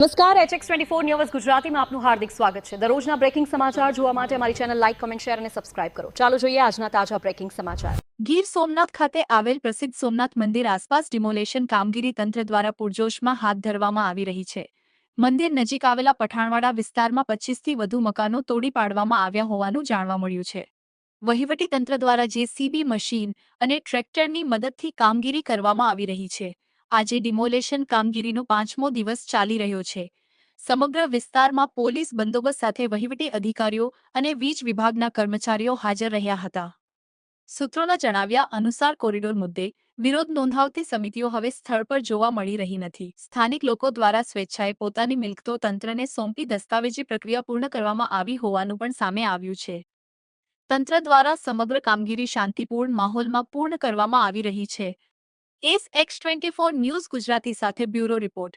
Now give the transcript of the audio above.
નમસ્કાર HX24 news ગુજરાતીમાં આપનું હાર્દિક સ્વાગત છે। દરરોજના બ્રેકિંગ સમાચાર જોવા માટે અમારી ચેનલ લાઇક, કમેન્ટ, શેર અને સબસ્ક્રાઇબ કરો। ચાલો જોઈએ આજના તાજા બ્રેકિંગ સમાચાર। ગીર સોમનાથ ખાતે આવેલ પ્રસિદ્ધ સોમનાથ મંદિર આસપાસ ડિમોલેશન કામગીરી તંત્ર દ્વારા પૂરજોશમાં હાથ ધરવામાં આવી રહી છે। મંદિર નજીક આવેલા પઠાણવાડા વિસ્તારમાં 25થી વધુ મકાનો તોડી પાડવામાં આવ્યા હોવાનું જાણવા મળ્યું છે। વહીવટી તંત્ર દ્વારા JCB મશીન અને ટ્રેક્ટરની મદદથી કામગીરી કરવામાં આવી રહી છે। આજે ડિમોલેશન કામગીરીનો 5મો દિવસ ચાલી રહ્યો છે। સમગ્ર વિસ્તારમાં પોલીસ બંદોબસ્ત સાથે વહીવટી અધિકારીઓ અને વીજ વિભાગના કર્મચારીઓ હાજર રહ્યા હતા। સૂત્રોના જણાવ્યા અનુસાર કોરિડોર મુદ્દે વિરોધ નોંધાવતી સમિતિઓ હવે સ્થળ પર જોવા મળી રહી નથી। સ્થાનિક લોકો દ્વારા સ્વેચ્છાએ પોતાની મિલકતો તંત્રને સોંપી દસ્તાવેજી પ્રક્રિયા પૂર્ણ કરવામાં આવી હોવાનું પણ સામે આવ્યું છે। તંત્ર દ્વારા સમગ્ર કામગીરી શાંતિપૂર્ણ માહોલમાં પૂર્ણ કરવામાં આવી રહી છે। SX24 ન્યૂઝ ગુજરાતી સાથે બ્યુરો રિપોર્ટ।